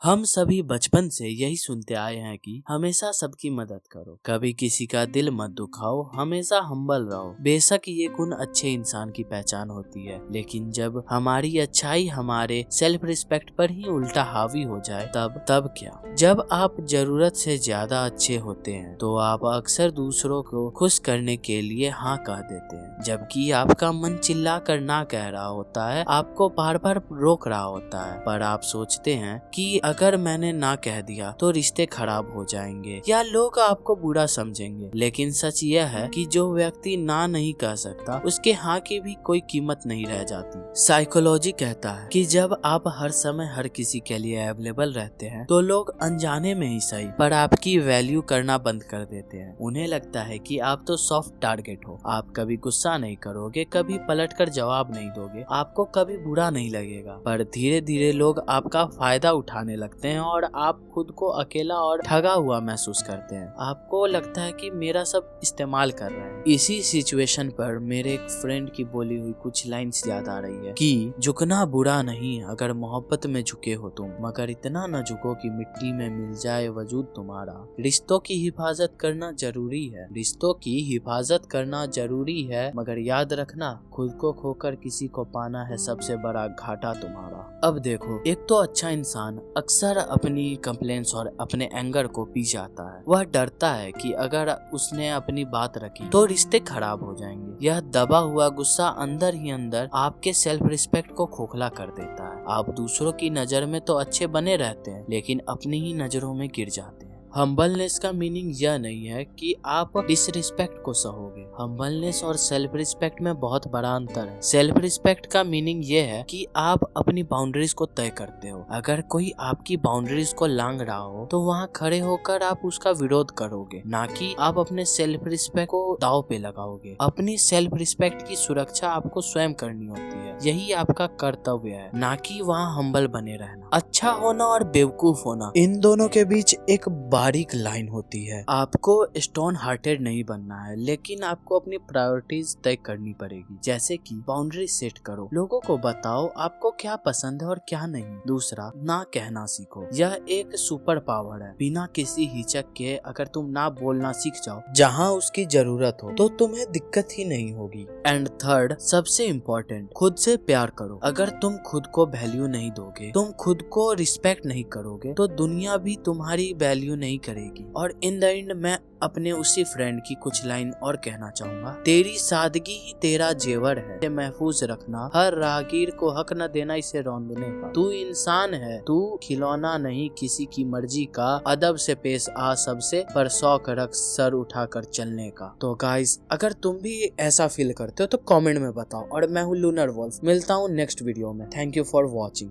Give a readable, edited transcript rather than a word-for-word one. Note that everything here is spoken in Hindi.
हम सभी बचपन से यही सुनते आए हैं कि हमेशा सबकी मदद करो, कभी किसी का दिल मत दुखाओ, हमेशा हम्बल रहो। बेशक ये गुण अच्छे इंसान की पहचान होती है, लेकिन जब हमारी अच्छाई हमारे सेल्फ रिस्पेक्ट पर ही उल्टा हावी हो जाए तब क्या? जब आप जरूरत से ज्यादा अच्छे होते हैं तो आप अक्सर दूसरों को खुश करने के लिए हाँ कह देते हैं, जबकि आपका मन चिल्ला कर ना कह रहा होता है, आपको बार बार रोक रहा होता है। पर आप सोचते हैं कि अगर मैंने ना कह दिया तो रिश्ते खराब हो जाएंगे या लोग आपको बुरा समझेंगे। लेकिन सच यह है कि जो व्यक्ति ना नहीं कह सकता उसके हाँ की भी कोई कीमत नहीं रह जाती। साइकोलॉजी कहता है कि जब आप हर समय हर किसी के लिए अवेलेबल रहते हैं तो लोग अनजाने में ही सही पर आपकी वैल्यू करना बंद कर देते हैं। उन्हें लगता है कि आप तो सॉफ्ट टारगेट हो, आप कभी गुस्सा नहीं करोगे, कभी पलटकर जवाब नहीं दोगे, आपको कभी बुरा नहीं लगेगा। पर धीरे धीरे लोग आपका फायदा उठाने लगते हैं और आप खुद को अकेला और ठगा हुआ महसूस करते हैं। आपको लगता है कि मेरा सब इस्तेमाल कर रहे हैं। इसी सिचुएशन पर मेरे एक फ्रेंड की बोली हुई कुछ लाइन्स याद आ रही है कि झुकना बुरा नहीं अगर मोहब्बत में झुके हो तुम, मगर इतना न झुको कि मिट्टी में मिल जाए वजूद तुम्हारा। रिश्तों की हिफाजत करना जरूरी है, रिश्तों की हिफाजत करना जरूरी है, मगर याद रखना खुद को खोकर किसी को पाना है सबसे बड़ा घाटा तुम्हारा। अब देखो, एक तो अच्छा इंसान अक्सर अपनी कंप्लेंट्स और अपने एंगर को पी जाता है। वह डरता है कि अगर उसने अपनी बात रखी तो रिश्ते खराब हो जाएंगे। यह दबा हुआ गुस्सा अंदर ही अंदर आपके सेल्फ रिस्पेक्ट को खोखला कर देता है। आप दूसरों की नजर में तो अच्छे बने रहते हैं, लेकिन अपनी ही नजरों में गिर जाते हैं। हम्बलनेस का मीनिंग यह नहीं है कि आप डिसरिस्पेक्ट को सहोगे। हम्बलनेस और सेल्फ रिस्पेक्ट में बहुत बड़ा अंतर है। सेल्फ रिस्पेक्ट का मीनिंग ये है कि आप अपनी बाउंड्रीज को तय करते हो। अगर कोई आपकी बाउंड्रीज को लांघ रहा हो तो वहाँ खड़े होकर आप उसका विरोध करोगे, ना कि आप अपने सेल्फ रिस्पेक्ट को दांव पे लगाओगे। अपनी सेल्फ रिस्पेक्ट की सुरक्षा आपको स्वयं करनी होती है, यही आपका कर्तव्य है, ना कि वहाँ हम्बल बने रहना। अच्छा होना और बेवकूफ होना, इन दोनों के बीच एक बारीक लाइन होती है। आपको स्टोन हार्टेड नहीं बनना है, लेकिन आपको अपनी प्रायोरिटीज तय करनी पड़ेगी। जैसे कि बाउंड्री सेट करो, लोगों को बताओ आपको क्या पसंद है और क्या नहीं। दूसरा, ना कहना सीखो। यह एक सुपर पावर है। बिना किसी हिचक के अगर तुम ना बोलना सीख जाओ जहाँ उसकी जरूरत हो तो तुम्हें दिक्कत ही नहीं होगी। एंड थर्ड, सबसे इम्पोर्टेंट, खुद से प्यार करो। अगर तुम खुद को वैल्यू नहीं दोगे, तुम खुद को रिस्पेक्ट नहीं करोगे, तो दुनिया भी तुम्हारी वैल्यू नहीं करेगी। और इन द एंड मैं अपने उसी फ्रेंड की कुछ लाइन और कहना चाहूंगा। तेरी सादगी ही तेरा जेवर है, इसे महफूज रखना, हर राहगीर को हक न देना इसे रौंदने का। तू इंसान है, तू खिलौना नहीं किसी की मर्जी का, अदब से पेश आ सबसे, पर शौक रख सर उठाकर चलने का। तो गाइस, अगर तुम भी ऐसा फील करते हो तो कमेंट में बताओ। और मैं हूँ लूनर वॉल्फ, मिलता हूँ नेक्स्ट वीडियो में। Thank you for watching.